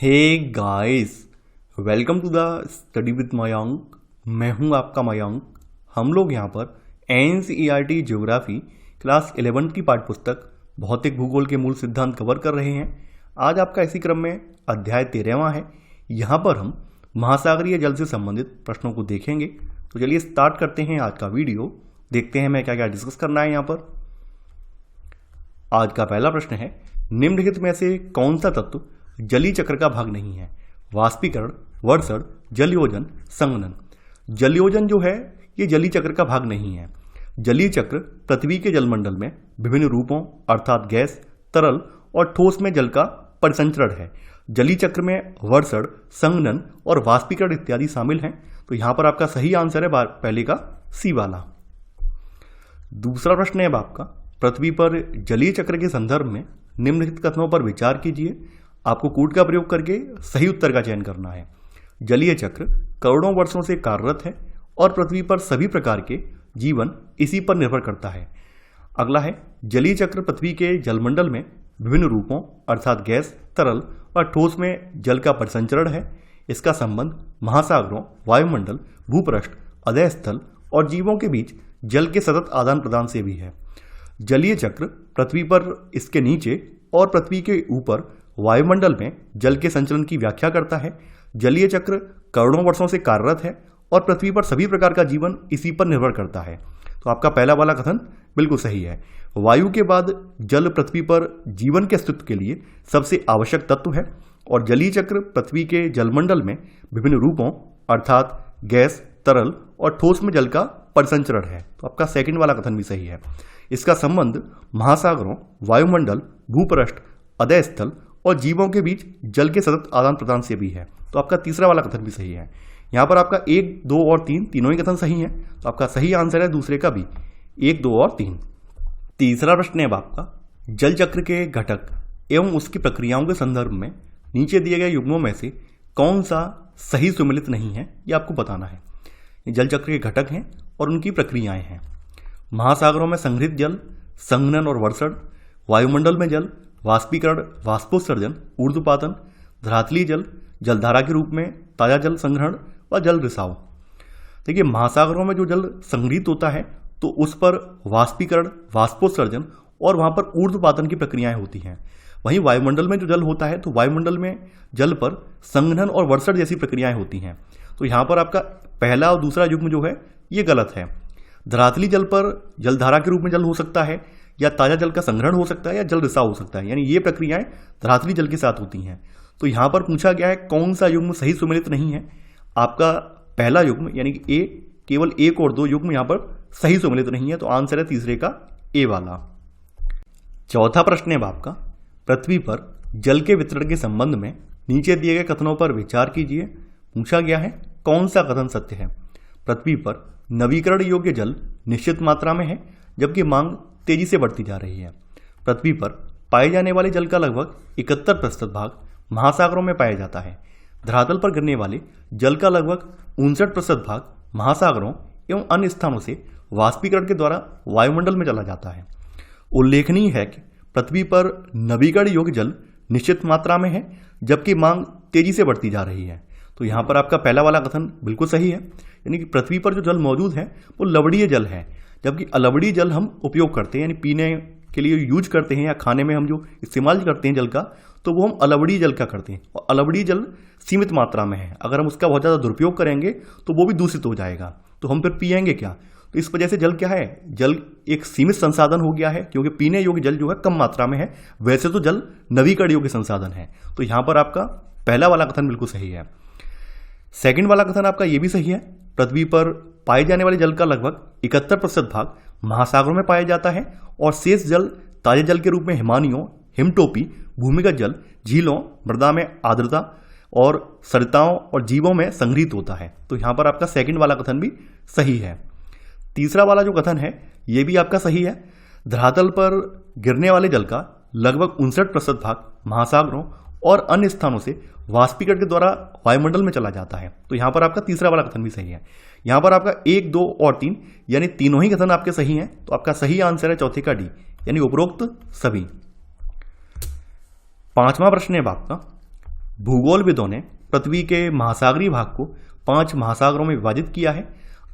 Hey guys, welcome to the study with Mayank. मैं हूं आपका मयंक। हम लोग यहां पर एनसीईआरटी ज्योग्राफी क्लास 11 की पाठ्यपुस्तक भौतिक भूगोल के मूल सिद्धांत कवर कर रहे हैं। आज आपका इसी क्रम में अध्याय 13वां है। यहां पर हम महासागरीय जल से संबंधित प्रश्नों को देखेंगे। तो चलिए स्टार्ट करते हैं आज का वीडियो। देखते हैं मैं क्या क्या डिस्कस करना है यहाँ पर। आज का पहला प्रश्न है, निम्नलिखित में से कौन सा तत्व जलीय चक्र का भाग नहीं है? वाष्पीकरण, वर्षण, जलयोजन, संघनन। जलयोजन जो है ये जलीय चक्र का भाग नहीं है। जलीय चक्र पृथ्वी के जलमंडल में विभिन्न रूपों अर्थात गैस, तरल और ठोस में जल का परिसंचरण है। जलीय चक्र में वर्षण, संघनन और वाष्पीकरण इत्यादि शामिल हैं। तो यहां पर आपका सही आंसर है पहले का सी वाला। दूसरा प्रश्न है आपका, पृथ्वी पर जलीय चक्र के संदर्भ में निम्नलिखित कथनों पर विचार कीजिए। आपको कोड का प्रयोग करके सही उत्तर का चयन करना है। जलीय चक्र करोड़ों वर्षों से कार्यरत है और पृथ्वी पर सभी प्रकार के जीवन इसी पर निर्भर करता है। अगला है, जलीय चक्र पृथ्वी के जलमंडल में विभिन्न रूपों अर्थात गैस, तरल और ठोस में जल का परिसंचरण है। इसका संबंध महासागरों, वायुमंडल, भूपृष्ठ, अधः स्थल और जीवों के बीच जल के सतत आदान प्रदान से भी है। जलीय चक्र पृथ्वी पर, इसके नीचे और पृथ्वी के ऊपर वायुमंडल में जल के संचलन की व्याख्या करता है। जलीय चक्र करोड़ों वर्षों से कार्यरत है और पृथ्वी पर सभी प्रकार का जीवन इसी पर निर्भर करता है। तो आपका पहला वाला कथन बिल्कुल सही है। वायु के बाद जल पृथ्वी पर जीवन के अस्तित्व के लिए सबसे आवश्यक तत्व है और जलीय चक्र पृथ्वी के जलमंडल में विभिन्न रूपों अर्थात गैस, तरल और ठोस में जल का परिसंचरण है। तो आपका सेकंड वाला कथन भी सही है। इसका संबंध महासागरों, वायुमंडल, भूपृष्ठ, अधः स्थल और जीवों के बीच जल के सतत आदान प्रदान से भी है। तो आपका तीसरा वाला कथन भी सही है। यहाँ पर आपका 1, 2 और 3 तीनों ही कथन सही हैं। तो आपका सही आंसर है दूसरे का भी 1, 2 और 3। तीसरा प्रश्न है आपका, जल चक्र के घटक एवं उसकी प्रक्रियाओं के संदर्भ में नीचे दिए गए युग्मों में से कौन सा सही सुमेलित नहीं है, ये आपको बताना है। ये जल चक्र के घटक हैं और उनकी प्रक्रियाएं हैं। महासागरों में संग्रहित जल, संघनन और वर्षण, वायुमंडल में जल, वाष्पीकरण, वाष्पोत्सर्जन, ऊर्ध्वपातन, धरातलीय जल, जलधारा के रूप में ताजा जल संग्रहण व जल रिसाव। देखिए, महासागरों में जो जल संग्रहित होता है तो उस पर वाष्पीकरण, वाष्पोत्सर्जन और वहां पर ऊर्ध्वपातन की प्रक्रियाएं होती हैं। वहीं वायुमंडल में जो जल होता है तो वायुमंडल में जल पर संघनन और वर्षण जैसी प्रक्रियाएं होती हैं। तो यहां पर आपका पहला और दूसरा युग्म जो है ये गलत है। धरातली जल पर जलधारा के रूप में जल हो सकता है या ताजा जल का संग्रहण हो सकता है या जल रिसाव हो सकता है, यानी ये प्रक्रियाएं धरातली जल के साथ होती हैं। तो यहां पर पूछा गया है कौन सा युग्म सही सुमेलित नहीं है। आपका पहला युग्म यानी कि ए, केवल 1 और 2 युग्म यहां पर सही सुमेलित नहीं है। तो आंसर है तीसरे का ए वाला। चौथा प्रश्न है आपका, पृथ्वी पर जल के वितरण के संबंध में नीचे दिए गए कथनों पर विचार कीजिए। पूछा गया है कौन सा कथन सत्य है। पृथ्वी पर नवीकरण योग्य जल निश्चित मात्रा में है जबकि मांग तेजी से बढ़ती जा रही है। पृथ्वी पर पाए जाने वाले जल का लगभग 71% भाग महासागरों में पाया जाता है। धरातल पर गिरने वाले जल का लगभग 59% भाग महासागरों एवं अन्य स्थानों से वाष्पीकरण के द्वारा वायुमंडल में चला जाता है। उल्लेखनीय है कि पृथ्वी पर नवीकरण योग्य जल निश्चित मात्रा में है जबकि मांग तेजी से बढ़ती जा रही है। तो यहां पर आपका पहला वाला कथन बिल्कुल सही है, यानी कि पृथ्वी पर जो जल मौजूद है वो लवणीय जल है जबकि अलवणीय जल हम उपयोग करते हैं, यानी पीने के लिए यूज करते हैं या खाने में हम जो इस्तेमाल करते हैं जल का, तो वो हम अलवणीय जल का करते हैं। और अलवणीय जल सीमित मात्रा में है, अगर हम उसका बहुत ज़्यादा दुरुपयोग करेंगे तो वो भी दूषित हो जाएगा। तो हम फिर पिएंगे क्या? तो इस वजह से जल क्या है, जल एक सीमित संसाधन हो गया है क्योंकि पीने योग्य जल जो है कम मात्रा में है। वैसे तो जल नवीकरण योग्य संसाधन है। तो यहां पर आपका पहला वाला कथन बिल्कुल सही है। सेकंड वाला कथन आपका ये भी सही है। पृथ्वी पर पाए जाने वाले जल का लगभग 71% भाग महासागरों में पाया जाता है और शेष जल ताजे जल के रूप में हिमानियों, हिमटोपी, भूमिगत जल, झीलों, मृदा में आर्द्रता और सरिताओं और जीवों में संग्रहित होता है। तो यहां पर आपका सेकंड वाला कथन भी सही है। तीसरा वाला जो कथन है यह भी आपका सही है। धरातल पर गिरने वाले जल का लगभग 59% भाग महासागरों और अन्य स्थानों से वाष्पीकरण के द्वारा वायुमंडल में चला जाता है। तो यहां पर आपका तीसरा वाला कथन भी सही है। यहां पर आपका 1, 2 और 3 यानी तीनों ही कथन आपके सही हैं। तो आपका सही आंसर है चौथे का डी, यानी उपरोक्त सभी। पांचवा प्रश्न है आपका, भूगोलविदों ने पृथ्वी के महासागरीय भाग को 5 महासागरों में विभाजित किया है।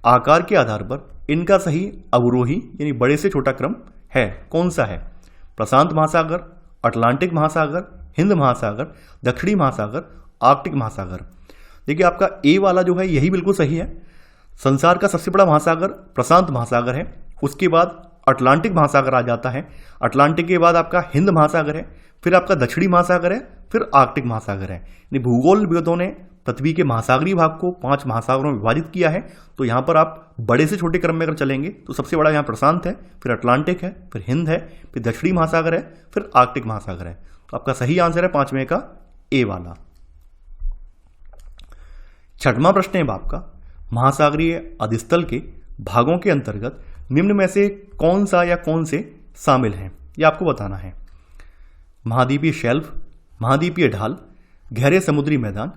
आकार के आधार पर इनका सही अवरोही यानी बड़े से छोटा क्रम है कौन सा है? प्रशांत महासागर, अटलांटिक महासागर, हिंद महासागर, दक्षिणी महासागर, आर्कटिक महासागर। देखिए आपका ए वाला जो है यही बिल्कुल सही है। संसार का सबसे बड़ा महासागर प्रशांत महासागर है, उसके बाद अटलांटिक महासागर आ जाता है, अटलांटिक के बाद आपका हिंद महासागर है, फिर आपका दक्षिणी महासागर है, फिर आर्कटिक महासागर है। यानी भूगोलविदों ने पृथ्वी के महासागरीय भाग को 5 महासागरों में विभाजित किया है। तो यहां पर आप बड़े से छोटे क्रम में अगर चलेंगे तो सबसे बड़ा यहां प्रशांत है, फिर अटलांटिक है, फिर हिंद है, फिर दक्षिणी महासागर है, फिर आर्कटिक महासागर है। तो आपका सही आंसर है 5वें का ए वाला। 6वां प्रश्न है आपका, महासागरीय अधिस्थल के भागों के अंतर्गत निम्न में से कौन सा या कौन से शामिल हैं, यह आपको बताना है। महाद्वीपीय शेल्फ, महाद्वीपीय ढाल, गहरे समुद्री मैदान,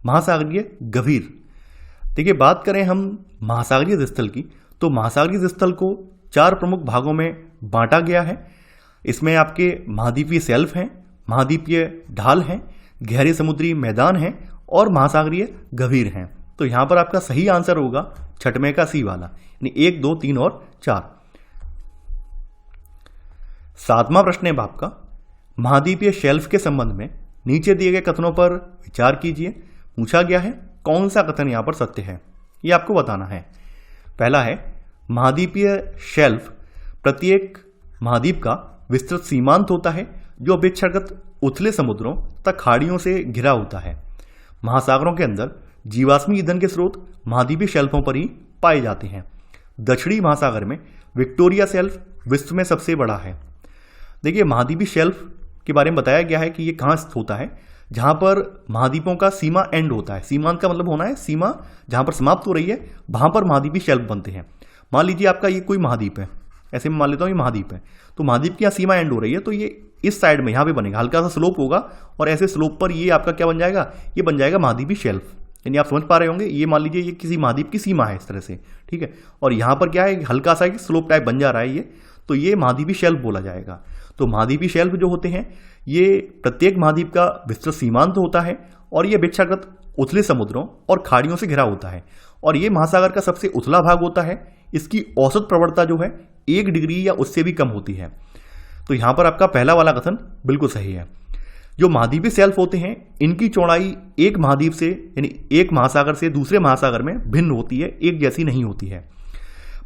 महासागरीय गभीर। देखिए बात करें हम महासागरीय अधिस्थल की, तो महासागरीय अधिस्थल को 4 प्रमुख भागों में बांटा गया है। इसमें आपके महाद्वीपीय शेल्फ हैं, महाद्वीपीय ढाल हैं, गहरे समुद्री मैदान हैं और महासागरीय गभीर हैं। तो यहां पर आपका सही आंसर होगा 6वें का सी वाला, यानी 1, 2, 3 और 4। 7वां प्रश्न है आपका, महाद्वीपीय शेल्फ के संबंध में नीचे दिए गए कथनों पर विचार कीजिए। पूछा गया है कौन सा कथन यहां पर सत्य है, यह आपको बताना है। पहला है, महाद्वीपीय शेल्फ प्रत्येक महाद्वीप का विस्तृत सीमांत होता है जो अपेक्षाकृत उथले समुद्रों तथा खाड़ियों से घिरा होता है। महासागरों के अंदर जीवाश्मी ईंधन के स्रोत महाद्वीपीय शेल्फों पर ही पाए जाते हैं। दक्षिणी महासागर में विक्टोरिया शेल्फ विश्व में सबसे बड़ा है। देखिए महाद्वीपीय शेल्फ के बारे में बताया गया है कि ये कहाँ स्थित होता है, जहां पर महाद्वीपों का सीमा एंड होता है। सीमांत का मतलब होना है सीमा जहां पर समाप्त हो रही है, वहां पर महाद्वीपीय शेल्फ बनते हैं। मान लीजिए आपका ये कोई महाद्वीप है, ऐसे में मान लेता हूं ये महाद्वीप है, तो महाद्वीप की यहाँ सीमा एंड हो रही है, तो ये इस साइड में यहाँ पे बनेगा, हल्का सा स्लोप होगा और ऐसे स्लोप पर ये आपका क्या बन जाएगा, ये बन जाएगा महाद्वीपीय शेल्फ। यानी आप समझ पा रहे होंगे, ये मान लीजिए ये किसी महाद्वीप की सीमा है इस तरह से, ठीक है, और यहाँ पर क्या है हल्का सा स्लोप टाइप बन जा रहा है ये, तो ये महाद्वीपीय शेल्फ बोला जाएगा। तो महाद्वीपीय शेल्फ जो होते हैं ये प्रत्येक महाद्वीप का विस्तृत सीमांत होता है और ये अपेक्षाकृत उथले समुद्रों और खाड़ियों से घिरा होता है और ये महासागर का सबसे उथला भाग होता है। इसकी औसत प्रवणता जो है 1 डिग्री या उससे भी कम होती है। तो यहां पर आपका पहला वाला कथन बिल्कुल सही है। जो महाद्वीपीय शेल्फ होते हैं इनकी चौड़ाई एक महाद्वीप से यानी एक महासागर से दूसरे महासागर में भिन्न होती है, एक जैसी नहीं होती है।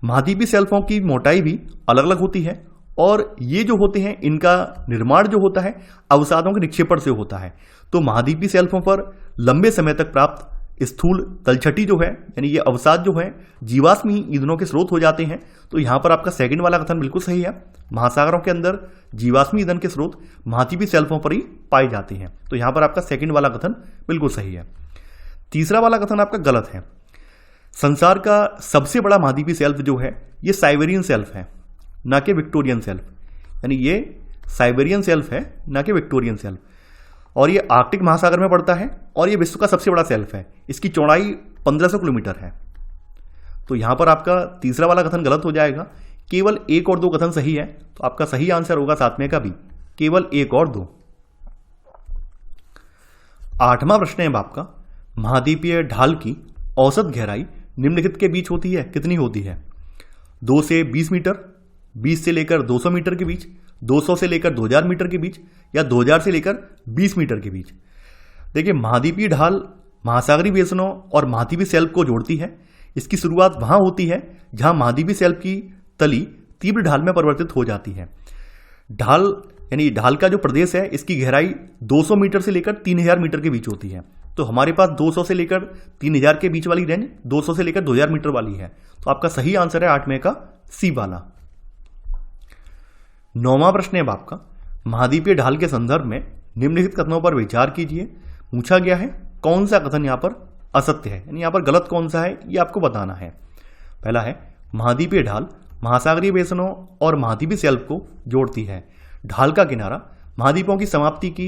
महाद्वीपीय शेल्फों की मोटाई भी अलग अलग होती है और ये जो होते हैं इनका निर्माण जो होता है अवसादों के निक्षेपण से होता है। तो महाद्वीपीय शेल्फों पर लंबे समय तक प्राप्त स्थूल तलछटी जो है यानी ये अवसाद जो है जीवाश्मी ईंधनों के स्रोत हो जाते हैं। तो यहां पर आपका सेकंड वाला कथन बिल्कुल सही है। महासागरों के अंदर जीवाश्मी ईंधन के स्रोत महाद्वीपीय शेल्फों पर ही पाए जाते हैं। तो यहां पर आपका सेकंड वाला कथन बिल्कुल सही है। तीसरा वाला कथन आपका गलत है। संसार का सबसे बड़ा महाद्वीपीय शेल्फ जो है ये साइबेरियन शेल्फ है, ना कि विक्टोरियन शेल्फ। यानी ये साइबेरियन शेल्फ है, ना कि विक्टोरियन शेल्फ। और ये आर्कटिक महासागर में पड़ता है और ये विश्व का सबसे बड़ा शेल्फ है। इसकी चौड़ाई 1500 किलोमीटर है। तो यहां पर आपका तीसरा वाला कथन गलत हो जाएगा। केवल 1 और 2 कथन सही है। तो आपका सही आंसर होगा 7वें का भी, केवल 1 और 2। 8वां प्रश्न है आपका, महाद्वीपीय ढाल की औसत गहराई निम्नलिखित के बीच होती है, कितनी होती है? 2 से 20 मीटर, 20 से लेकर 200 मीटर के बीच, 200 से लेकर 2000 मीटर के बीच या 2000 से लेकर 20 मीटर के बीच। देखिए महाद्वीपीय ढाल महासागरीय बेसिनों और महाद्वीपीय शेल्फ को जोड़ती है। इसकी शुरुआत वहां होती है जहां महाद्वीपीय शेल्फ की तली तीव्र ढाल में परिवर्तित हो जाती है। ढाल यानी ढाल का जो प्रदेश है इसकी गहराई 200 मीटर से लेकर 3000 मीटर के बीच होती है। तो हमारे पास 200 से लेकर 3000 के बीच वाली रेंज 200 से लेकर 2000 मीटर वाली है। तो आपका सही आंसर है 8वें का सी वाला। 9वां प्रश्न है आपका, महाद्वीपीय ढाल के संदर्भ में निम्नलिखित कथनों पर विचार कीजिए। पूछा गया है कौन सा कथन यहां पर असत्य है, यानी यहां पर गलत कौन सा है ये आपको बताना है। पहला है, महाद्वीपीय ढाल महासागरीय बेसिनों और महाद्वीपीय शेल्फ को जोड़ती है। ढाल का किनारा महाद्वीपों की समाप्ति की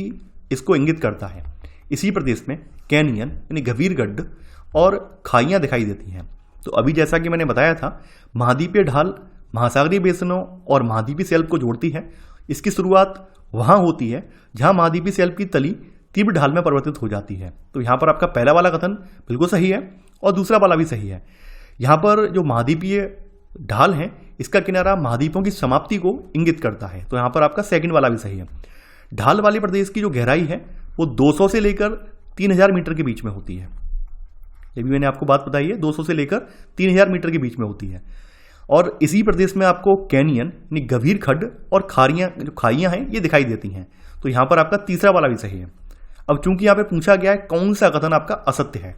इसको इंगित करता है। इसी प्रदेश में कैनियन यानी गंभीर गड्ढ और खाइयां दिखाई देती हैं। तो अभी जैसा कि मैंने बताया था, महाद्वीपीय ढाल महासागरीय बेसिनों और महाद्वीपीय शेल्फ को जोड़ती है। इसकी शुरुआत वहां होती है जहां महाद्वीपीय शेल्फ की तली तीव्र ढाल में परिवर्तित हो जाती है। तो यहाँ पर आपका पहला वाला कथन बिल्कुल सही है और दूसरा वाला भी सही है। यहाँ पर जो महाद्वीपीय ढाल है इसका किनारा महाद्वीपों की समाप्ति को इंगित करता है। तो यहाँ पर आपका सेकंड वाला भी सही है। ढाल वाले प्रदेश की जो गहराई है वो 200 से लेकर 3000 मीटर के बीच में होती है। ये भी मैंने आपको बात बताई है, 200 से लेकर 3000 मीटर के बीच में होती है। और इसी प्रदेश में आपको कैनियन यानी गंभीर खड्ड और खाइयां हैं ये दिखाई देती हैं। तो यहाँ पर आपका तीसरा वाला भी सही है। अब चूंकि यहाँ पे पूछा गया है कौन सा कथन आपका असत्य है,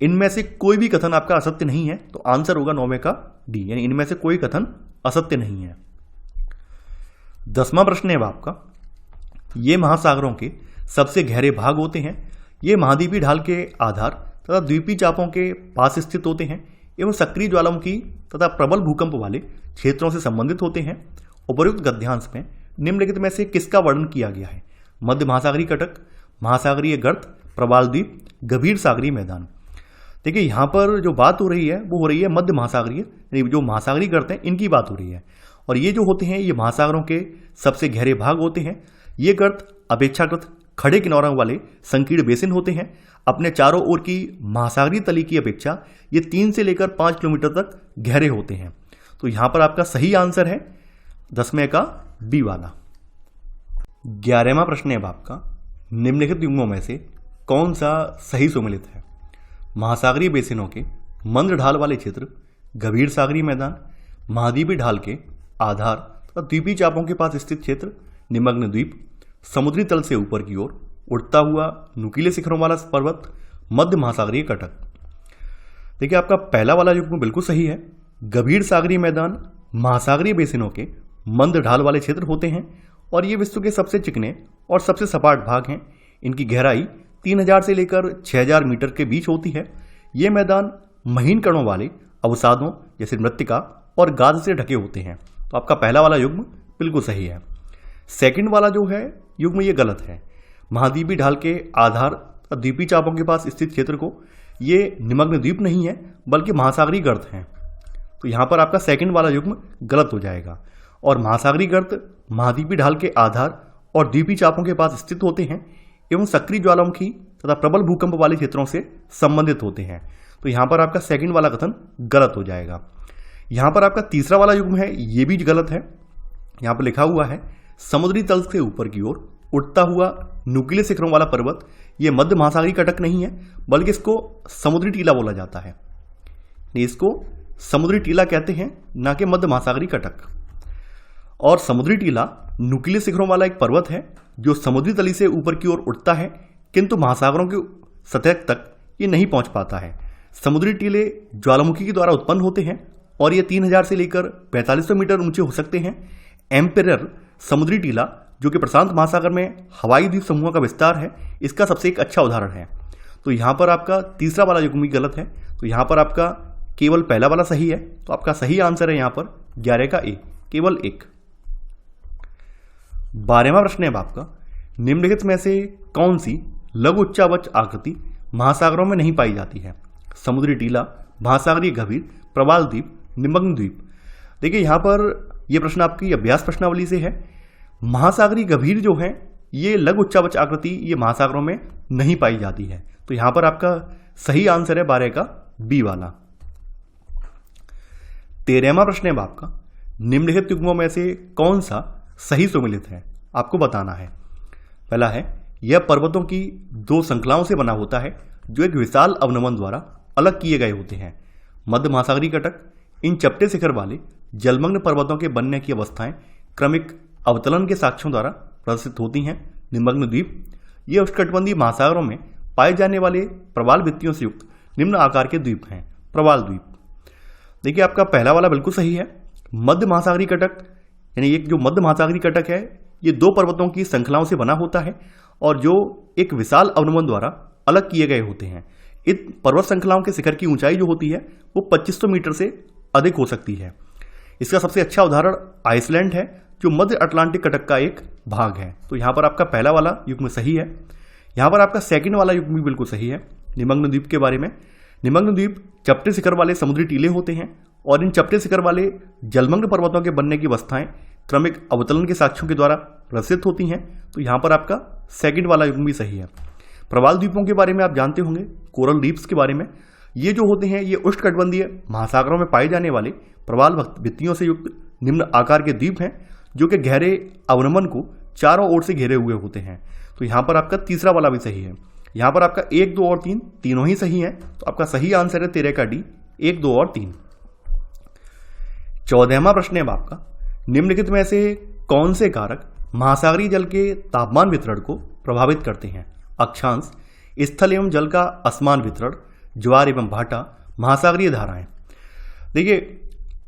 इनमें से कोई भी कथन आपका असत्य नहीं है, तो आंसर होगा 9वें का डी, यानी इनमें से कोई कथन असत्य नहीं है। 10वां प्रश्न है आपका, ये महासागरों के सबसे गहरे भाग होते हैं, ये महाद्वीपीय ढाल के आधार तथा द्वीपीय चापों के पास स्थित होते हैं एवं सक्रिय ज्वालामुखी तथा प्रबल भूकंप वाले क्षेत्रों से संबंधित होते हैं। उपर्युक्त गद्यांश में निम्नलिखित में से किसका वर्णन किया गया है? मध्य महासागरीय कटक, महासागरीय गर्त, प्रवाल द्वीप, गंभीर सागरीय मैदान। देखिए यहाँ पर जो बात हो रही है वो हो रही है मध्य महासागरीय, जो महासागरीय गर्त हैं इनकी बात हो रही है। और ये जो होते हैं ये महासागरों के सबसे गहरे भाग होते हैं। ये गर्त अपेक्षाकृत खड़े किनारों वाले संकीर्ण बेसिन होते हैं। अपने चारों ओर की महासागरीय तली की अपेक्षा ये 3 से लेकर 5 किलोमीटर तक गहरे होते हैं। तो यहाँ पर आपका सही आंसर है 10वें का बी वाला। 11वां प्रश्न है आपका, निम्नलिखित युग्मों में से कौन सा सही सुमेलित है? महासागरीय बेसिनों के मंद ढाल वाले क्षेत्र, गंभीर सागरीय मैदान, महाद्वीपीय ढाल के आधार तथा द्वीपीय चापों के पास स्थित क्षेत्र, निमग्न द्वीप, समुद्री तल से ऊपर की ओर उड़ता हुआ नुकीले शिखरों वाला पर्वत, मध्य महासागरीय कटक। देखिए आपका पहला वाला युग्म बिल्कुल सही है। गंभीर सागरीय मैदान महासागरीय बेसिनों के मंद ढाल वाले क्षेत्र होते हैं और ये विश्व के सबसे चिकने और सबसे सपाट भाग हैं। इनकी गहराई 3000 से लेकर 6000 मीटर के बीच होती है। ये मैदान महीन कणों वाले अवसादों जैसे मृत्तिका और गाद से ढके होते हैं। तो आपका पहला वाला युग्म बिल्कुल सही है। सेकंड वाला जो है युग्म ये गलत है। महाद्वीपीय ढाल के आधार द्वीपीय चापों के पास स्थित क्षेत्र को ये निमग्न द्वीप नहीं है बल्कि महासागरीय गर्त हैं। तो यहाँ पर आपका सेकंड वाला युग्म गलत हो जाएगा। और महासागरीय गर्त महाद्वीपीय ढाल के आधार और द्वीपीय चापों के पास स्थित होते हैं एवं सक्रिय ज्वालामुखी तथा प्रबल भूकंप वाले क्षेत्रों से संबंधित होते हैं। तो यहाँ पर आपका सेकंड वाला कथन गलत हो जाएगा। यहाँ पर आपका तीसरा वाला युग्म है ये भी गलत है। यहाँ पर लिखा हुआ है समुद्री तल से ऊपर की ओर उड़ता हुआ नुकीले शिखरों वाला पर्वत, ये मध्य महासागरीय कटक नहीं है बल्कि इसको समुद्री टीला बोला जाता है। इसको समुद्री टीला कहते हैं, ना कि मध्य महासागरीय कटक। और समुद्री टीला नुकीले शिखरों वाला एक पर्वत है जो समुद्री तली से ऊपर की ओर उठता है किंतु महासागरों की सतह तक ये नहीं पहुंच पाता है। समुद्री टीले ज्वालामुखी के द्वारा उत्पन्न होते हैं और ये 3000 से लेकर 4500 मीटर ऊंचे हो सकते हैं। एम्पेरर समुद्री टीला जो कि प्रशांत महासागर में हवाई द्वीप समूह का विस्तार है, इसका सबसे एक अच्छा उदाहरण है। तो यहाँ पर आपका तीसरा वाला युग्म गलत है। तो यहाँ पर आपका केवल पहला वाला सही है। तो आपका सही आंसर है यहाँ पर 11 का ए, केवल एक। 12वां प्रश्न है आपका, निम्नलिखित में से कौन सी लघु उच्चावच आकृति महासागरों में नहीं पाई जाती है? समुद्री टीला, महासागरीय गंभीर, प्रवाल द्वीप, निमग्न द्वीप। देखिए यहाँ पर यह प्रश्न आपकी अभ्यास प्रश्नावली से है। महासागरीय गंभीर जो है ये लघु उच्चावच आकृति ये महासागरों में नहीं पाई जाती है। तो यहां पर आपका सही आंसर है 12 का बी वाला। 13वां प्रश्न है आपका, निम्नलिखित युग्मों में से कौन सा सही सुमेलित है? आपको बताना है। पहला है यह पर्वतों की 2 श्रृंखलाओं से बना होता है जो एक विशाल अवनमन द्वारा अलग किए गए होते हैं। मध्य महासागरीय कटक, इन चपटे शिखर वाले जलमग्न पर्वतों के बनने की अवस्थाएं क्रमिक अवतलन के साक्ष्यों द्वारा प्रदर्शित होती हैं। निमग्न द्वीप, ये उष्णकटिबंधीय महासागरों में पाए जाने वाले प्रवाल भित्तियों से युक्त निम्न आकार के द्वीप हैं। प्रवाल द्वीप। देखिए आपका पहला वाला बिल्कुल सही है। मध्य महासागरीय कटक यानी एक जो मध्य महासागरीय कटक है ये 2 पर्वतों की श्रृंखलाओं से बना होता है और जो एक विशाल अवनमन द्वारा अलग किए गए होते हैं। इन पर्वत श्रृंखलाओं के शिखर की ऊंचाई जो होती है वो 2500 मीटर से अधिक हो सकती है। इसका सबसे अच्छा उदाहरण आइसलैंड है जो मध्य अटलांटिक कटक का एक भाग है। तो यहाँ पर आपका पहला वाला युग्म सही है। यहाँ पर आपका सेकंड वाला युग्म भी बिल्कुल सही है। निमग्न द्वीप के बारे में, निमग्न द्वीप चपटे शिखर वाले समुद्री टीले होते हैं और इन चपटे शिखर वाले जलमग्न पर्वतों के बनने की अवस्थाएं क्रमिक अवतलन के साक्ष्यों के द्वारा प्रदर्शित होती हैं। तो यहाँ पर आपका सेकंड वाला भी सही है। प्रवाल द्वीपों के बारे में आप जानते होंगे, कोरल रीफ्स के बारे में। ये जो होते हैं ये उष्णकटिबंधीय महासागरों में पाए जाने वाले प्रवाल भित्तियों से युक्त निम्न आकार के द्वीप हैं जो कि गहरे अवनमन को चारों ओर से घेरे हुए होते हैं। तो यहाँ पर आपका तीसरा वाला भी सही है। यहाँ पर आपका 1, 2 और 3 तीनों ही सही हैं। तो आपका सही आंसर है 13 का डी, 1, 2 और 3। 14वां प्रश्न है आपका, निम्नलिखित में से कौन से कारक महासागरीय जल के तापमान वितरण को प्रभावित करते हैं? अक्षांश, स्थल एवं जल का असमान वितरण, ज्वार एवं भाटा, महासागरीय धाराएं। देखिए,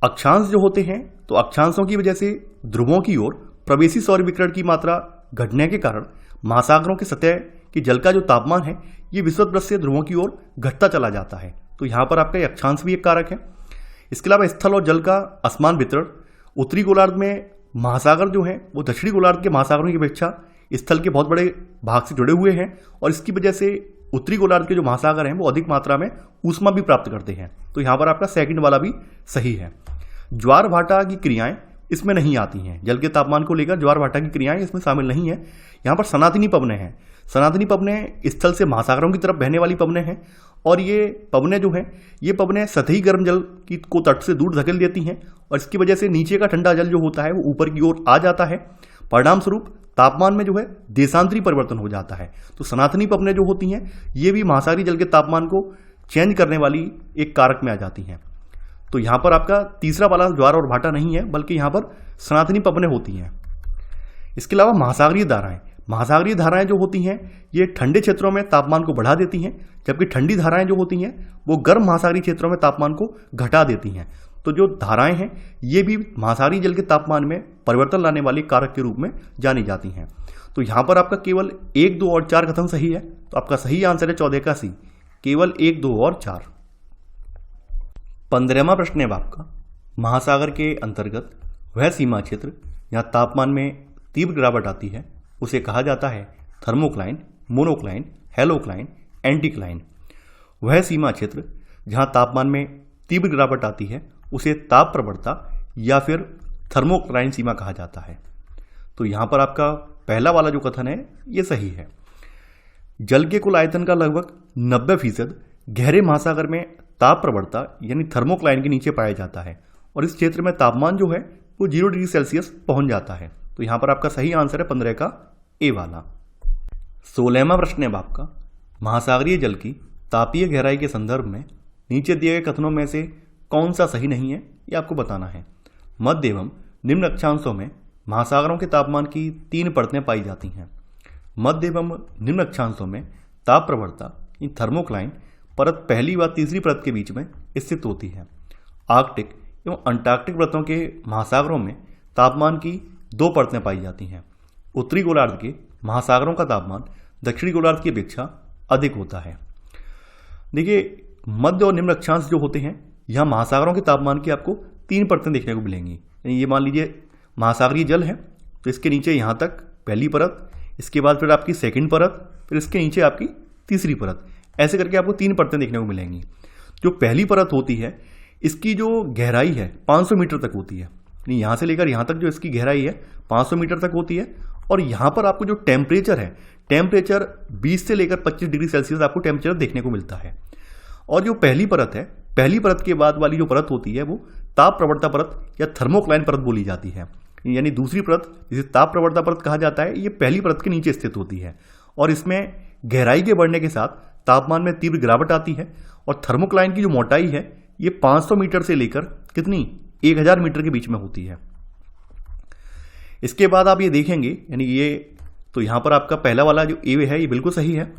अक्षांश जो होते हैं तो अक्षांशों की वजह से ध्रुवों की ओर प्रवेशी सौर विकिरण की मात्रा घटने के कारण महासागरों की सतह की जल का जो तापमान है ये विषुवत से ध्रुवों की ओर घटता चला जाता है। तो यहाँ पर आपका अक्षांश भी एक कारक है। इसके अलावा स्थल और जल का असमान वितरण, उत्तरी गोलार्ध में महासागर जो है वो दक्षिणी गोलार्ध के महासागरों की अपेक्षा स्थल के बहुत बड़े भाग से जुड़े हुए हैं और इसकी वजह से उत्तरी गोलार्ध के जो महासागर हैं वो अधिक मात्रा में ऊष्मा भी प्राप्त करते हैं। तो यहाँ पर आपका सेकंड वाला भी सही है। ज्वार भाटा की क्रियाएं इसमें नहीं आती हैं। जल के तापमान को लेकर ज्वार भाटा की क्रियाएं इसमें शामिल नहीं है। यहाँ पर सनातनी पवनें हैं। सनातनी पवनें स्थल से महासागरों की तरफ बहने वाली पवनें हैं और ये पवनें जो हैं ये पवनें सतही गर्म जल की को तट से दूर धकेल देती हैं और इसकी वजह से नीचे का ठंडा जल जो होता है वो ऊपर की ओर आ जाता है। परिणाम स्वरूप तापमान में जो है देशांतरी परिवर्तन हो जाता है। तो सनातनी पवनें जो होती हैं ये भी महासागरीय जल के तापमान को चेंज करने वाली एक कारक में आ जाती हैं। तो यहाँ पर आपका तीसरा वाला ज्वार और भाटा नहीं है बल्कि यहाँ पर सनातनी पवनें होती हैं। इसके अलावा महासागरीय धाराएं, महासागरीय धाराएं जो होती हैं ये ठंडे क्षेत्रों में तापमान को बढ़ा देती हैं, जबकि ठंडी धाराएं जो होती हैं वो गर्म महासागरीय क्षेत्रों में तापमान को घटा देती हैं। तो जो धाराएं हैं ये भी महासागरीय जल के तापमान में परिवर्तन लाने वाले कारक के रूप में जानी जाती हैं। तो यहाँ पर आपका केवल 1, 2 और 4 कथन सही है। तो आपका सही आंसर है 14 का सी, केवल 1, 2 और 4। 15वां प्रश्न है आपका, महासागर के अंतर्गत वह सीमा क्षेत्र जहाँ तापमान में तीव्र गिरावट आती है उसे कहा जाता है थर्मोक्लाइन, मोनोक्लाइन, हेलोक्लाइन, एंटीक्लाइन। वह सीमा क्षेत्र जहाँ तापमान में तीव्र गिरावट आती है उसे ताप प्रवणता या फिर थर्मोक्लाइन सीमा कहा जाता है। तो यहाँ पर आपका पहला वाला जो कथन है ये सही है। जल के कुल आयतन का लगभग 90% गहरे महासागर में ताप प्रवणता यानी थर्मोक्लाइन के नीचे पाया जाता है और इस क्षेत्र में तापमान जो है वो 0 डिग्री सेल्सियस पहुंच जाता है। तो यहाँ पर आपका सही आंसर है 15 का ए वाला। 16वां प्रश्न है आपका, महासागरीय जल की तापीय गहराई के संदर्भ में नीचे दिए गए कथनों में से कौन सा सही नहीं है ये आपको बताना है। मध्य एवं निम्न अक्षांशों में महासागरों के तापमान की 3 परतें पाई जाती हैं। मध्य एवं निम्न अक्षांशों में ताप प्रवणता थर्मोक्लाइन परत पहली व तीसरी परत के बीच में स्थित होती है। आर्कटिक एवं अंटार्कटिक परतों के महासागरों में तापमान की 2 परतें पाई जाती हैं। उत्तरी गोलार्ध के महासागरों का तापमान दक्षिणी गोलार्ध की अपेक्षा अधिक होता है। देखिए, मध्य और निम्न अक्षांश जो होते हैं यहाँ महासागरों के तापमान की आपको 3 परतें देखने को मिलेंगी। ये मान लीजिए महासागरीय जल है तो इसके नीचे यहाँ तक पहली परत, इसके बाद फिर आपकी सेकंड परत, फिर इसके नीचे आपकी तीसरी परत, ऐसे करके आपको 3 परतें देखने को मिलेंगी। जो पहली परत होती है इसकी जो गहराई है 500 मीटर तक होती है। यहाँ से लेकर यहाँ तक जो इसकी गहराई है 500 मीटर तक होती है और यहाँ पर आपको जो टेम्परेचर है, टेम्परेचर 20 से लेकर 25 डिग्री सेल्सियस आपको टेम्परेचर देखने को मिलता है। और जो पहली परत है, पहली परत के बाद वाली जो परत होती है वो ताप प्रवणता परत या थर्मोक्लाइन परत बोली जाती है। यानी दूसरी परत जिसे ताप प्रवणता परत कहा जाता है ये पहली परत के नीचे स्थित होती है और इसमें गहराई के बढ़ने के साथ तापमान में तीव्र गिरावट आती है। और थर्मोक्लाइन की जो मोटाई है ये 500 मीटर से लेकर कितनी 1000 मीटर के बीच में होती है। इसके बाद आप ये देखेंगे, यानी ये तो यहाँ पर आपका पहला वाला जो ए है ये बिल्कुल सही है,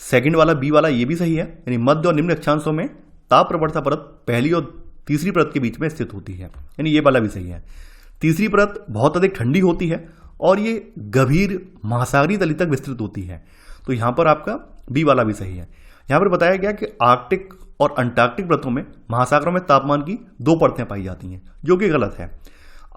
सेकंड वाला बी वाला ये भी सही है। यानी मध्य और निम्न अक्षांशों में ताप प्रवणता परत पहली और तीसरी परत के बीच में स्थित होती है, यानी ये वाला भी सही है। तीसरी परत बहुत अधिक ठंडी होती है और ये गंभीर महासागरीय तली तक विस्तृत होती है। तो यहाँ पर आपका बी वाला भी सही है। यहाँ पर बताया गया कि आर्कटिक और अंटार्कटिक परतों में महासागरों में तापमान की 2 परतें पाई जाती हैं, जो कि गलत है।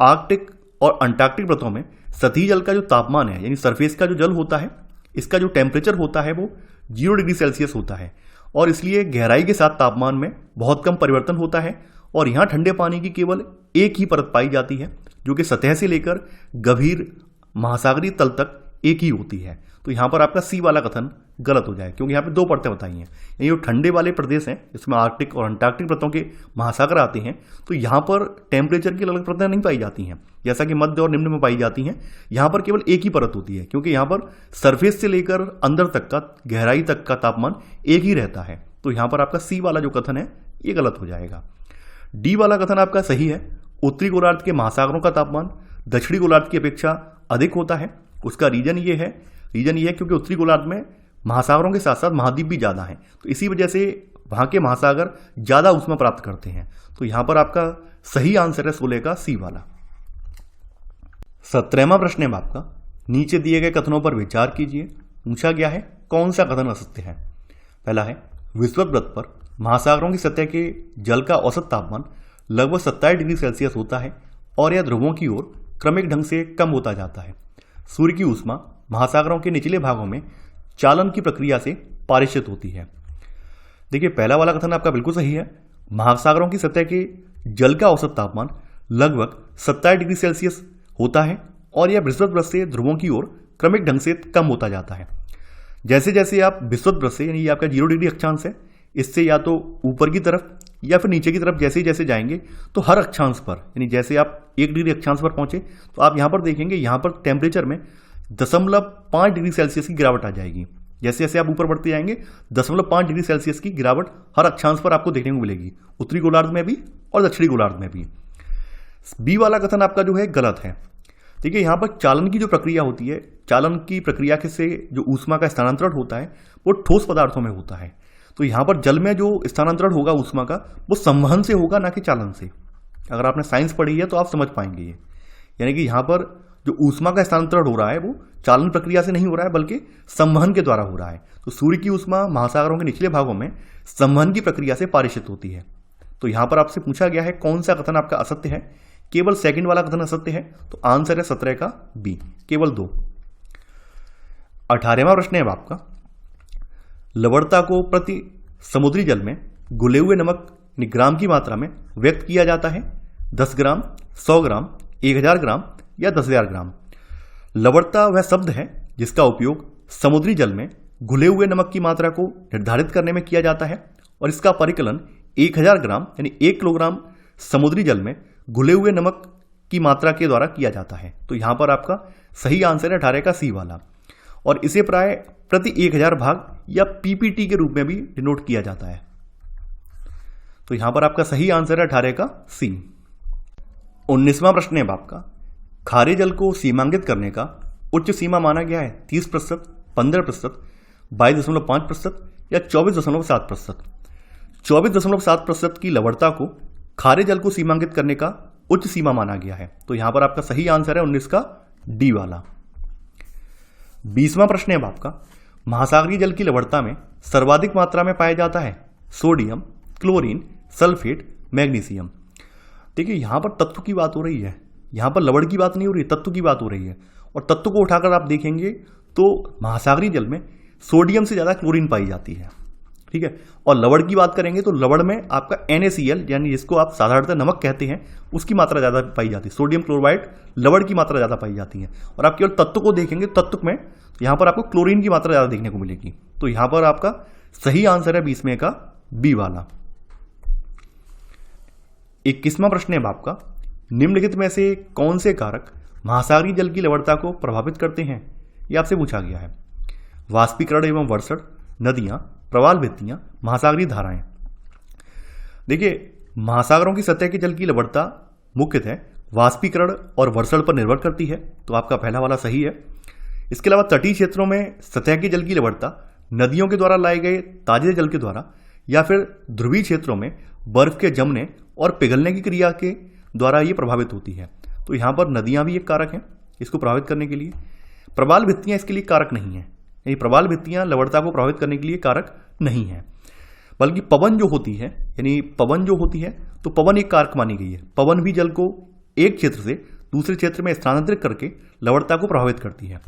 आर्कटिक और अंटार्कटिक परतों में सतही जल का जो तापमान है यानी सरफेस का जो जल होता है इसका जो टेम्परेचर होता है वो 0 डिग्री सेल्सियस होता है और इसलिए गहराई के साथ तापमान में बहुत कम परिवर्तन होता है। और यहाँ ठंडे पानी की केवल एक ही परत पाई जाती है जो कि सतह से लेकर गंभीर महासागरीय तल तक एक ही होती है। तो यहाँ पर आपका सी वाला कथन गलत हो जाए, क्योंकि यहाँ पे दो परतें बताई हैं। ये जो ठंडे वाले प्रदेश हैं जिसमें आर्कटिक और अंटार्कटिक परतों के महासागर आते हैं, तो यहाँ पर टेम्परेचर की अलग परतें नहीं पाई जाती हैं जैसा कि मध्य और निम्न में पाई जाती हैं। यहाँ पर केवल एक ही परत होती है, क्योंकि यहाँ पर सरफेस से लेकर अंदर तक का, गहराई तक का तापमान एक ही रहता है। तो यहाँ पर आपका सी वाला जो कथन है ये गलत हो जाएगा। डी वाला कथन आपका सही है। उत्तरी गोलार्ध के महासागरों का तापमान दक्षिणी गोलार्ध की अपेक्षा अधिक होता है। उसका रीजन ये है क्योंकि उत्तरी गोलार्ध में महासागरों के साथ साथ महाद्वीप भी ज़्यादा हैं, तो इसी वजह से वहाँ के महासागर ज़्यादा ऊष्मा प्राप्त करते हैं। तो यहाँ पर आपका सही आंसर है 16 का सी वाला। 17वां प्रश्न है आपका, नीचे दिए गए कथनों पर विचार कीजिए। पूछा गया है कौन सा कथन असत्य है। पहला है विषुववृत्त पर महासागरों की सतह के जल का औसत तापमान लगभग 27 डिग्री सेल्सियस होता है और यह ध्रुवों की ओर क्रमिक ढंग से कम होता जाता है। सूर्य की ऊष्मा महासागरों के निचले भागों में चालन की प्रक्रिया से पारिषित होती है। देखिए पहला वाला कथन आपका बिल्कुल सही है। महासागरों की सतह के जल का औसत तापमान लगभग 27 डिग्री सेल्सियस होता है और यह विषुववृत्त से ध्रुवों की ओर क्रमिक ढंग से कम होता जाता है। जैसे जैसे आप विषुववृत्त से, यानी ये आपका 0 डिग्री अक्षांश है, इससे या तो ऊपर की तरफ या फिर नीचे की तरफ जैसे जैसे जाएंगे तो हर अक्षांश पर, यानी जैसे आप 1 डिग्री अक्षांश पर पहुंचे तो आप यहाँ पर देखेंगे यहाँ पर टेम्परेचर में 0.5 डिग्री सेल्सियस की गिरावट आ जाएगी। जैसे जैसे आप ऊपर बढ़ते जाएंगे 0.5 डिग्री सेल्सियस की गिरावट हर अक्षांश पर आपको देखने को मिलेगी, उत्तरी गोलार्ध में भी और दक्षिणी गोलार्ध में भी। बी वाला कथन आपका जो है गलत है। देखिए यहाँ पर चालन की जो प्रक्रिया होती है, चालन की प्रक्रिया से जो ऊष्मा का स्थानांतरण होता है वो ठोस पदार्थों में होता है। तो यहाँ पर जल में जो स्थानांतरण होगा ऊष्मा का वो संवहन से होगा, ना कि चालन से। अगर आपने साइंस पढ़ी है तो आप समझ पाएंगे ये। यानी कि यहाँ पर जो ऊष्मा का स्थानांतरण हो रहा है वो चालन प्रक्रिया से नहीं हो रहा है बल्कि संवहन के द्वारा हो रहा है। तो सूर्य की ऊष्मा महासागरों के निचले भागों में संवहन की प्रक्रिया से पारिषित होती है। तो यहाँ पर आपसे पूछा गया है कौन सा कथन आपका असत्य है। केवल सेकंड वाला कथन असत्य है, तो आंसर है 17 का बी, केवल 2। 18वां प्रश्न है आपका, लवणता को प्रति समुद्री जल में घुले हुए नमक ग्राम की मात्रा में व्यक्त किया जाता है। 10 ग्राम, 100 ग्राम, 1000 ग्राम या 10,000 ग्राम। लवणता वह शब्द है जिसका उपयोग समुद्री जल में घुले हुए नमक की मात्रा को निर्धारित करने में किया जाता है और इसका परिकलन 1000 ग्राम यानी 1 किलोग्राम समुद्री जल में घुले हुए नमक की मात्रा के द्वारा किया जाता है। तो यहां पर आपका सही आंसर है 18 का सी वाला, और इसे प्राय प्रति 1000 भाग या पीपीटी के रूप में भी डिनोट किया जाता है। तो यहां पर आपका सही आंसर है 18 का सी। 19वां प्रश्न है आपका, खारे जल को सीमांकित करने का उच्च सीमा माना गया है 30%, 15%, 22.5% या 24.7%। 24.7% की लवणता को खारे जल को सीमांकित करने का उच्च सीमा माना गया है। तो यहां पर आपका सही आंसर है 19 का डी वाला। 20वां प्रश्न है आपका, महासागरीय जल की लवणता में सर्वाधिक मात्रा में पाया जाता है सोडियम, क्लोरीन, सल्फेट, मैग्नीशियम। देखिए यहां पर तत्व की बात हो रही है, यहां पर लवण की बात नहीं हो रही, तत्व की बात हो रही है। और तत्व को उठाकर आप देखेंगे तो महासागरीय जल में सोडियम से ज्यादा क्लोरीन पाई जाती है, ठीक है। और लवण की बात करेंगे तो लवण में आपका NaCl यानी जिसको आप साधारणतः नमक कहते हैं उसकी मात्रा ज्यादा पाई जाती है। सोडियम क्लोराइड लवण की मात्रा ज्यादा पाई जाती है। और आप केवल तत्व को देखेंगे, तत्व में यहां पर आपको क्लोरीन की मात्रा ज्यादा देखने को मिलेगी। तो यहां पर आपका सही आंसर है 20 में का बी वाला। 21वां प्रश्न है आपका, निम्नलिखित में से कौन से कारक महासागरीय जल की लवणता को प्रभावित करते हैं, यह आपसे पूछा गया है। वाष्पीकरण एवं वर्षण, नदियां, प्रवाल भित्तियां, महासागरीय धाराएं। देखिए महासागरों की सतह के जल की लवणता मुख्यतः वाष्पीकरण और वर्षण पर निर्भर करती है। तो आपका पहला वाला सही है। इसके अलावा तटीय क्षेत्रों में सतह के जल की लवणता नदियों के द्वारा लाए गए ताजे जल के द्वारा या फिर ध्रुवीय क्षेत्रों में बर्फ के जमने और पिघलने की क्रिया के द्वारा ये प्रभावित होती है। तो यहाँ पर नदियां भी एक कारक हैं इसको प्रभावित करने के लिए। प्रवाल भित्तियां इसके लिए कारक नहीं है, यानी प्रवाल भित्तियां लवणता को प्रभावित करने के लिए कारक नहीं है, बल्कि पवन जो होती है, यानी पवन जो होती है तो पवन एक कारक मानी गई है। पवन भी जल को एक क्षेत्र से दूसरे क्षेत्र में स्थानांतरित करके लवणता को प्रभावित करती है।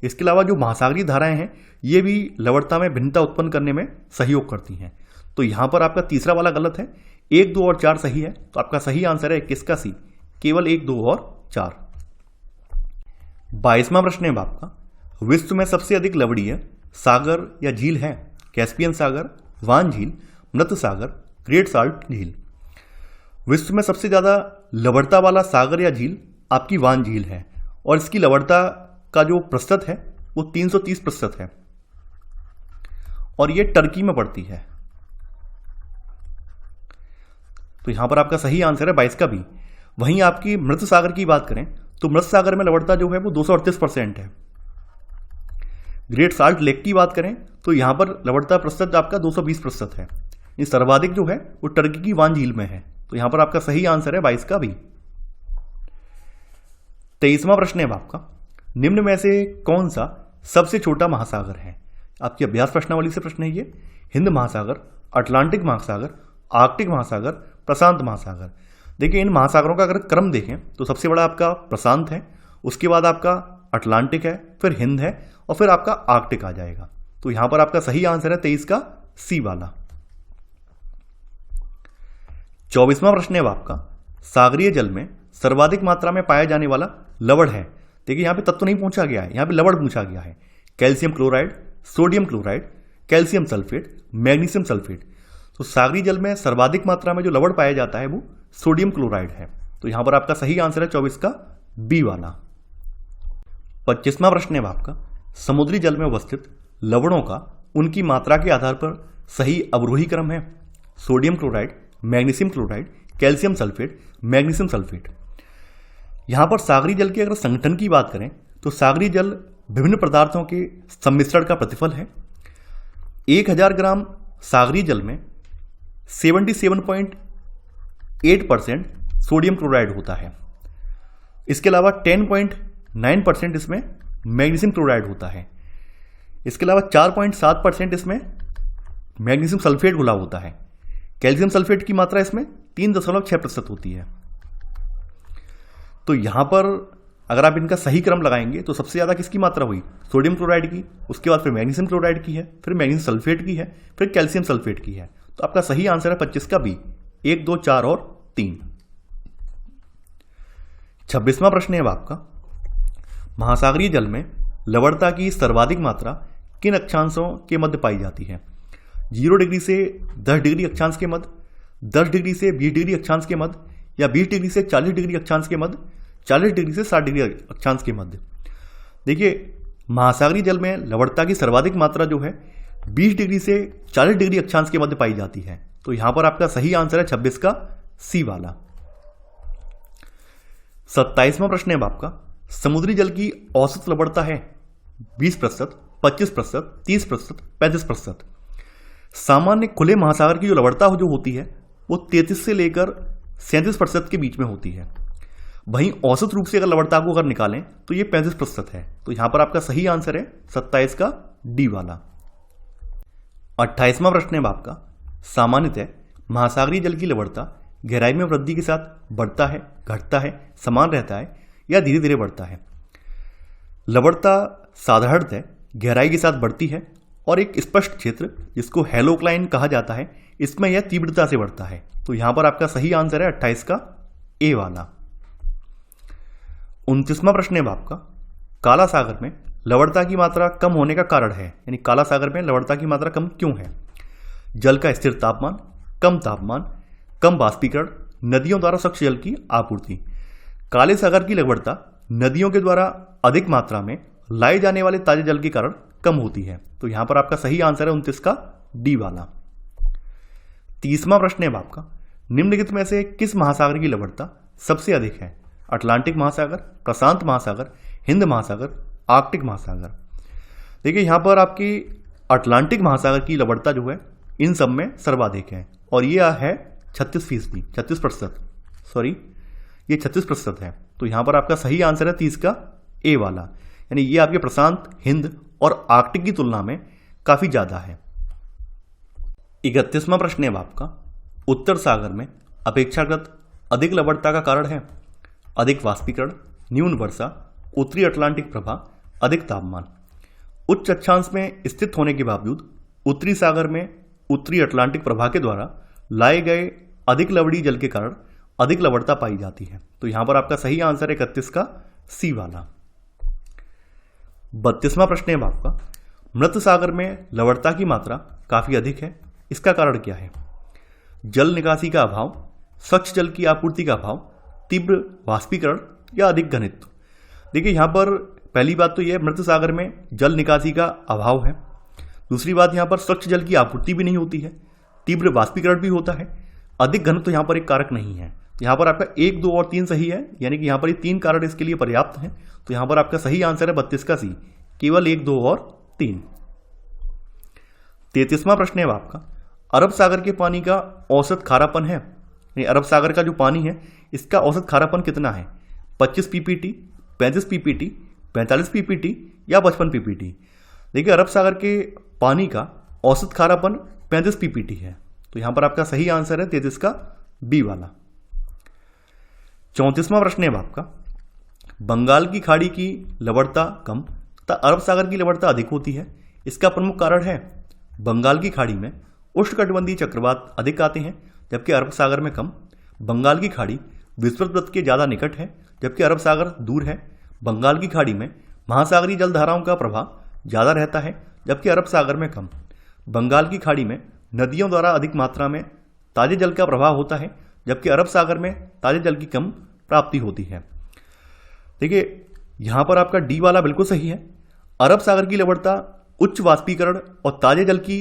इसके अलावा जो महासागरीय धाराएं हैं ये भी लवणता में भिन्नता उत्पन्न करने में सहयोग करती हैं। तो यहां पर आपका तीसरा वाला गलत है, 1, 2 और 4 सही है। तो आपका सही आंसर है 21 का सी, केवल 1, 2 और 4। 22वां प्रश्न है आपका, विश्व में सबसे अधिक लवणीय सागर या झील है? कैस्पियन सागर, वान झील, मृत सागर, ग्रेट साल्ट झील। विश्व में सबसे ज़्यादा लवणता वाला सागर या झील आपकी वान झील है और इसकी लवणता का जो प्रतिशत है वो 330% है और ये टर्की में पड़ती है। तो यहां पर आपका सही आंसर है 22 का बी। वहीं आपकी मृत सागर की बात करें तो मृत सागर में लवणता जो है वो 238% है। ग्रेट साल्ट लेक की बात करें तो यहां पर लवणता प्रतिशत आपका 220% है। ये सर्वाधिक जो है वो टर्की की वान झील में है। तो यहां पर आपका सही आंसर है 22 का बी। 23वां प्रश्न है आपका, निम्न में से कौन सा सबसे छोटा महासागर है? आपकी अभ्यास प्रश्नावली से प्रश्न है ये। हिंद महासागर, अटलांटिक महासागर, आर्कटिक महासागर, प्रशांत महासागर। देखिए इन महासागरों का अगर क्रम देखें तो सबसे बड़ा आपका प्रशांत है, उसके बाद आपका अटलांटिक है, फिर हिंद है और फिर आपका आर्कटिक आ जाएगा। तो यहां पर आपका सही आंसर है 23 का सी वाला। 24वां प्रश्न है आपका, सागरीय जल में सर्वाधिक मात्रा में पाया जाने वाला लवण है। देखिए यहां पे तत्व नहीं पूछा गया है, यहां पे लवण पूछा गया है। Calcium chloride, sodium chloride, calcium sulphate, magnesium sulphate. तो सागरीय जल में सर्वाधिक मात्रा में जो लवण पाया जाता है वो सोडियम क्लोराइड है। तो यहां पर आपका सही आंसर है 24 का बी वाला। 25वां प्रश्न है आपका, समुद्री जल में अवस्थित लवणों का उनकी मात्रा के आधार पर सही अवरोही क्रम है? Sodium chloride, magnesium chloride, calcium sulphate, magnesium sulphate. यहां पर सागरीय जल के अगर संगठन की बात करें तो सागरीय जल विभिन्न पदार्थों के सम्मिश्रण का प्रतिफल है। 1000 ग्राम सागरीय जल में 77.8% सोडियम क्लोराइड होता है। इसके अलावा 10.9% इसमें मैग्नीशियम क्लोराइड होता है। इसके अलावा 4.7% इसमें मैग्नीशियम सल्फेट घुला होता है। कैल्शियम सल्फेट की मात्रा इसमें 3.6% होती है। तो यहां पर अगर आप इनका सही क्रम लगाएंगे तो सबसे ज्यादा किसकी मात्रा हुई? सोडियम क्लोराइड की, उसके बाद फिर मैग्नीशियम क्लोराइड की है, फिर मैग्नीशियम सल्फेट की है, फिर कैल्शियम सल्फेट की है। तो आपका सही आंसर है 25 का बी, 1, 2, 4 और 3। 26वां प्रश्न है आपका, महासागरीय जल में लवणता की सर्वाधिक मात्रा किन अक्षांशों के मध्य पाई जाती है? 0 डिग्री से 10 डिग्री अक्षांश के मध्य, 10 डिग्री से 20 डिग्री अक्षांश के मध्य, या 20 डिग्री से 40 डिग्री अक्षांश के मध्य, 40 डिग्री से 60 डिग्री अक्षांश के मध्य। देखिए महासागरीय जल में लवणता की सर्वाधिक मात्रा जो है 20 डिग्री से 40 डिग्री अक्षांश के मध्य पाई जाती है। तो यहां पर आपका सही आंसर है 26 का सी वाला। 27वां प्रश्न है आपका, समुद्री जल की औसत लवणता है 20%, 25%, 30%, 35%। सामान्य खुले महासागर की जो लवणता जो होती है वो 33 से लेकर 37% के बीच में होती है। वहीं औसत रूप से अगर लवणता को अगर निकालें तो ये 35% है। तो यहां पर आपका सही आंसर है 27 का डी वाला। 28वां प्रश्न है आपका, सामान्यतः महासागरीय जल की लवणता गहराई में वृद्धि के साथ बढ़ता है, घटता है, समान रहता है या धीरे धीरे बढ़ता है? लवणता साधारणतः गहराई के साथ बढ़ती है और एक स्पष्ट क्षेत्र जिसको हेलोक्लाइन कहा जाता है इसमें यह तीव्रता से बढ़ता है। तो यहां पर आपका सही आंसर है 28 का ए वाला। 29वां प्रश्न है आपका, काला सागर में लवणता की मात्रा कम होने का कारण है, यानी काला सागर में लवणता की मात्रा कम क्यों है? जल का स्थिर तापमान, कम वाष्पीकरण, नदियों द्वारा स्वच्छ जल की आपूर्ति। काले सागर की लवणता नदियों के द्वारा अधिक मात्रा में लाए जाने वाले ताजे जल के कारण कम होती है। तो यहां पर आपका सही आंसर है 29 का डी वाला। 30वां प्रश्न है आपका, निम्नलिखित में से किस महासागर की लवणता सबसे अधिक है? अटलांटिक महासागर, प्रशांत महासागर, हिंद महासागर, आर्कटिक महासागर। देखिए यहां पर आपकी अटलांटिक महासागर की लवणता जो है इन सब में सर्वाधिक है और यह है 36%, सॉरी ये 36% है। तो यहां पर आपका सही आंसर है 30 का ए वाला, यानी ये आपके प्रशांत, हिंद और आर्कटिक की तुलना में काफी ज्यादा है। 31वां प्रश्न है आपका, उत्तर सागर में अपेक्षाकृत अधिक लवणता का कारण है? अधिक वाष्पीकरण, न्यून वर्षा, उत्तरी अटलांटिक प्रवाह, अधिक तापमान। उच्च अक्षांश में स्थित होने के बावजूद उत्तरी सागर में उत्तरी अटलांटिक प्रवाह के द्वारा लाए गए अधिक लवणीय जल के कारण अधिक लवणता पाई जाती है। तो यहां पर आपका सही आंसर है 31 का सी वाला। 32वां प्रश्न है आपका, मृत सागर में लवणता की मात्रा काफी अधिक है, इसका कारण क्या है? जल निकासी का अभाव, स्वच्छ जल की आपूर्ति का अभाव, तीव्र वाष्पीकरण या अधिक घनित्व। देखिए यहां पर पहली बात तो यह मृत सागर में जल निकासी का अभाव है। दूसरी बात यहां पर स्वच्छ जल की आपूर्ति भी नहीं होती है, तीव्र वाष्पीकरण भी होता है, अधिक घनत्व तो यहां पर एक कारक नहीं है। यहां पर आपका 1, 2 और 3 सही है, यानी कि यहां पर ये 3 कारण इसके लिए पर्याप्त हैं। तो यहां पर आपका सही आंसर है 32 का सी, केवल 1, 2 और 3। 33वां प्रश्न है आपका, अरब सागर के पानी का औसत खारापन है, अरब सागर का जो पानी है इसका औसत खारापन कितना है? 25 पीपीटी, 35 पीपीटी, 45 पीपीटी या 55 पीपीटी। देखिए अरब सागर के पानी का औसत खारापन 35 पीपीटी है, तो यहां पर आपका सही आंसर है 33 का बी वाला। 34वां प्रश्न है आपका, बंगाल की खाड़ी की लवणता कम तथा अरब सागर की लवणता अधिक होती है, इसका प्रमुख कारण है बंगाल की खाड़ी में उष्णकटिबंधीय चक्रवात अधिक आते हैं जबकि अरब सागर में कम। बंगाल की खाड़ी विषुवत वृत्त के ज्यादा निकट है जबकि अरब सागर दूर है। बंगाल की खाड़ी में महासागरीय जलधाराओं का प्रभाव ज्यादा रहता है जबकि अरब सागर में कम। बंगाल की खाड़ी में नदियों द्वारा अधिक मात्रा में ताजे जल का प्रवाह होता है जबकि अरब सागर में ताजे जल की कम प्राप्ति होती है। देखिए यहां पर आपका डी वाला बिल्कुल सही है। अरब सागर की लवणता उच्च वाष्पीकरण और ताजे जल की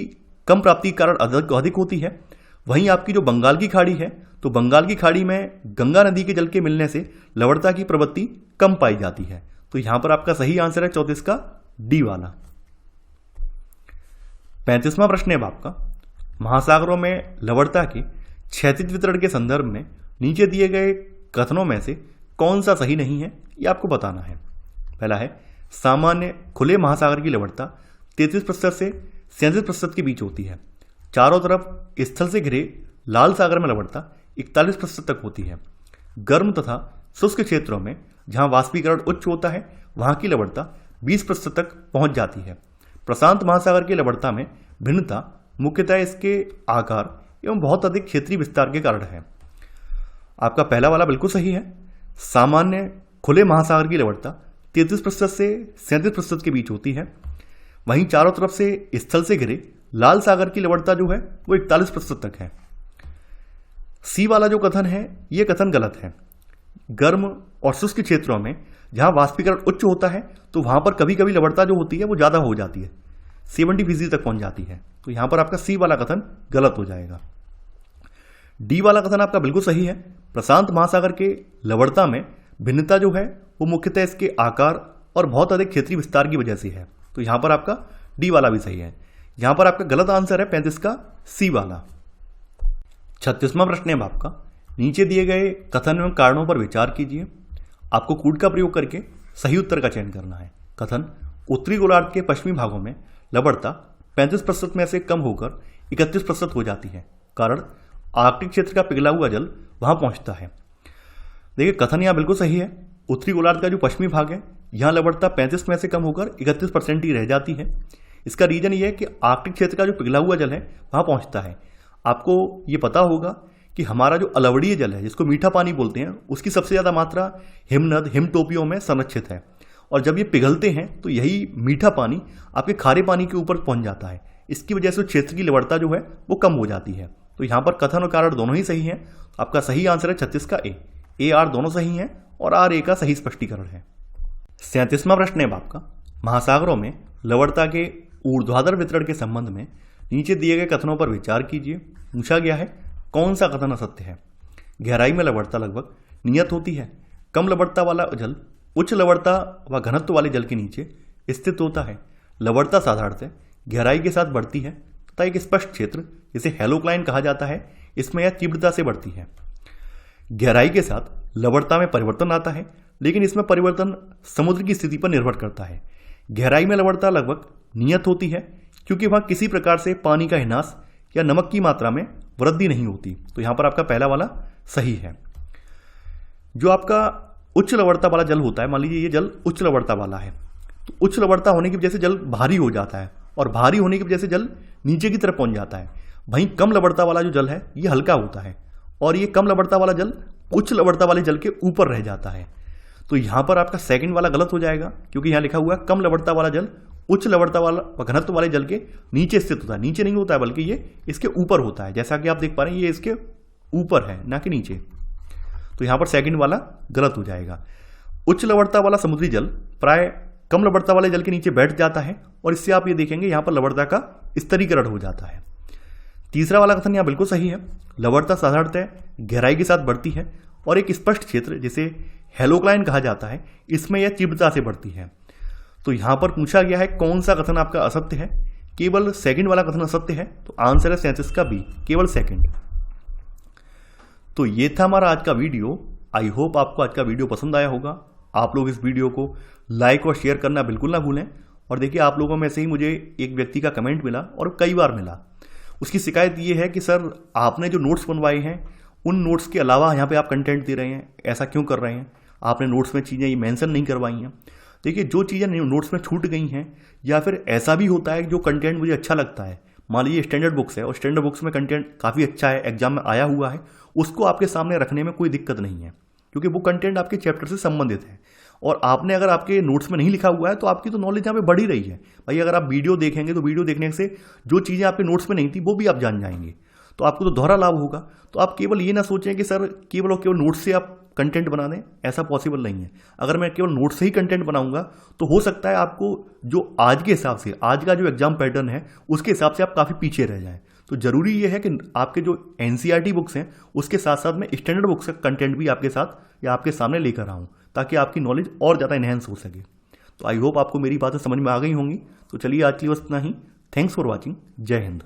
कम प्राप्ति के कारण अधिक होती है। वहीं आपकी जो बंगाल की खाड़ी है, तो बंगाल की खाड़ी में गंगा नदी के जल के मिलने से लवणता की प्रवृत्ति कम पाई जाती है। तो यहां पर आपका सही आंसर है 34 का डी वाला। 35वां प्रश्न है आपका, महासागरों में लवणता के क्षैतिज वितरण के संदर्भ में नीचे दिए गए कथनों में से कौन सा सही नहीं है, ये आपको बताना है। पहला है, सामान्य खुले महासागर की लवणता 33% से 37% के बीच होती है। चारों तरफ स्थल से घिरे लाल सागर में लवणता 41% तक होती है। गर्म तथा शुष्क क्षेत्रों में जहां वाष्पीकरण उच्च होता है वहां की लवणता 20% तक पहुंच जाती है। प्रशांत महासागर की लवणता में भिन्नता मुख्यतः इसके आकार एवं बहुत अधिक क्षेत्रीय विस्तार के कारण है। आपका पहला वाला बिल्कुल सही है। सामान्य खुले महासागर की लवणता 33% से 37% के बीच होती है। वहीं चारों तरफ से स्थल से घिरे लाल सागर की लवणता जो है वो 41% तक है। सी वाला जो कथन है ये कथन गलत है। गर्म और शुष्क क्षेत्रों में जहां वाष्पीकरण उच्च होता है तो वहां पर कभी कभी लवणता जो होती है वो ज्यादा हो जाती है, 70% तक पहुंच जाती है। तो यहां पर आपका सी वाला कथन गलत हो जाएगा। डी वाला कथन आपका बिल्कुल सही है। प्रशांत महासागर के लवणता में भिन्नता जो है वो मुख्यतः इसके आकार और बहुत अधिक क्षेत्रीय विस्तार की वजह से है। तो यहां पर आपका डी वाला भी सही है। यहां पर आपका गलत आंसर है 35 का सी वाला। 36वां प्रश्न है आपका, नीचे दिए गए कथन एवं कारणों पर विचार कीजिए। आपको कूट का प्रयोग करके सही उत्तर का चयन करना है। कथन, उत्तरी गोलार्ध के पश्चिमी भागों में लवणता 35% में से कम होकर 31% हो जाती है। कारण, आर्कटिक क्षेत्र का पिघला हुआ जल वहां पहुंचता है। देखिए कथन यहां बिल्कुल सही है। उत्तरी गोलार्ध का जो पश्चिमी भाग है यहां लवणता 35 में से कम होकर 31% ही रह जाती है। इसका रीजन ये है कि आर्कटिक क्षेत्र का जो पिघला हुआ जल है वहां पहुंचता है। आपको ये पता होगा कि हमारा जो अलवड़ीय जल है जिसको मीठा पानी बोलते हैं उसकी सबसे ज्यादा मात्रा हिमनद हिमटोपियों में संरक्षित है, और जब ये पिघलते हैं तो यही मीठा पानी आपके खारे पानी के ऊपर पहुंच जाता है। इसकी वजह से क्षेत्र की लवणता जो है वो कम हो जाती है। तो यहां पर कथन और कारण दोनों ही सही हैं। आपका सही आंसर है 36 का ए आर दोनों सही हैं और आर ए का सही स्पष्टीकरण है। 37वां प्रश्न है आपका, महासागरों में लवणता के ऊर्ध्वाधर वितरण के संबंध में नीचे दिए गए कथनों पर विचार कीजिए। पूछा गया है कौन सा कथन असत्य है। गहराई में लवणता लगभग नियत होती है। कम लवणता वाला जल उच्च लवणता व घनत्व वाले जल के नीचे स्थित होता है। लवणता साधारणतः गहराई के साथ बढ़ती है तथा एक स्पष्ट क्षेत्र जिसे हेलोक्लाइन कहा जाता है इसमें यह तीव्रता से बढ़ती है। गहराई के साथ लवणता में परिवर्तन आता है, लेकिन इसमें परिवर्तन समुद्र की स्थिति पर निर्भर करता है। गहराई में लवणता लगभग नियत होती है क्योंकि वहां किसी प्रकार से पानी का ह्रास या नमक की मात्रा में वृद्धि नहीं होती। तो यहां पर आपका पहला वाला सही है। जो आपका उच्च लवणता वाला जल होता है, मान लीजिए ये जल उच्च लवणता वाला है, तो उच्च लवणता होने की वजह से जल भारी हो जाता है और भारी होने की वजह से जल नीचे की तरफ पहुंच जाता है। वहीं कम लवणता वाला जो जल है ये हल्का होता है और ये कम लवणता वाला जल उच्च लवणता वाले जल के ऊपर रह जाता है। तो यहाँ पर आपका सेकंड वाला गलत हो जाएगा, क्योंकि यहाँ लिखा हुआ है कम लवणता वाला जल उच्च लवणता वाला घनत्व वाले जल के नीचे स्थित होता है। नीचे नहीं होता है बल्कि ये इसके ऊपर होता है। जैसा कि आप देख पा रहे हैं ये इसके ऊपर है, ना कि नीचे। तो यहाँ पर सेकंड वाला गलत हो जाएगा। उच्च लवणता वाला समुद्री जल प्राय कम लवणता वाले जल के नीचे बैठ जाता है और इससे आप ये देखेंगे यहाँ पर लवणता का स्तरीकरण हो जाता है। तीसरा वाला कथन यहाँ बिल्कुल सही है। लवणता साधारणतः गहराई के साथ बढ़ती है और एक स्पष्ट क्षेत्र जिसे हेलोक्लाइन कहा जाता है इसमें यह तीव्रता से बढ़ती है। तो यहां पर पूछा गया है कौन सा कथन आपका असत्य है। केवल सेकंड वाला कथन असत्य है, तो आंसर है 37 का बी, केवल सेकंड। तो ये था हमारा आज का वीडियो। आई होप आपको आज का वीडियो पसंद आया होगा। आप लोग इस वीडियो को लाइक और शेयर करना बिल्कुल ना भूलें। और देखिए, आप लोगों में से ही मुझे एक व्यक्ति का कमेंट मिला और कई बार मिला। उसकी शिकायत ये है कि सर आपने जो नोट्स बनवाए हैं उन नोट्स के अलावा यहाँ पे आप कंटेंट दे रहे हैं, ऐसा क्यों कर रहे हैं? आपने नोट्स में चीज़ें ये मेंशन नहीं करवाई हैं। देखिए, जो चीज़ें नोट्स में छूट गई हैं या फिर ऐसा भी होता है जो कंटेंट मुझे अच्छा लगता है, मान लीजिए स्टैंडर्ड बुक्स है और स्टैंडर्ड बुक्स में कंटेंट काफ़ी अच्छा है, एग्जाम में आया हुआ है, उसको आपके सामने रखने में कोई दिक्कत नहीं है, क्योंकि वो कंटेंट आपके चैप्टर से संबंधित है। और आपने अगर आपके नोट्स में नहीं लिखा हुआ है तो आपकी तो नॉलेज यहाँ पे बढ़ ही रही है भाई। अगर आप वीडियो देखेंगे तो वीडियो देखने से जो चीज़ें आपके नोट्स में नहीं थी वो भी आप जान जाएंगे, तो आपको तो दोहरा लाभ होगा। तो आप केवल ये ना सोचें कि सर केवल और केवल नोट्स से आप कंटेंट बना दें, ऐसा पॉसिबल नहीं है। अगर मैं केवल नोट्स से ही कंटेंट बनाऊंगा तो हो सकता है आपको जो आज के हिसाब से, आज का जो एग्जाम पैटर्न है उसके हिसाब से आप काफ़ी पीछे रह जाएं। तो जरूरी ये है कि आपके जो एनसीईआरटी बुक्स हैं उसके साथ साथ में स्टैंडर्ड बुक्स का कंटेंट भी आपके साथ या आपके सामने लेकर आऊँ, ताकि आपकी नॉलेज और ज़्यादा इन्हेंस हो सके। तो आई होप आपको मेरी बातें समझ में आ गई होंगी। तो चलिए, आज के लिए बस इतना ही। Thanks for watching. जय हिंद।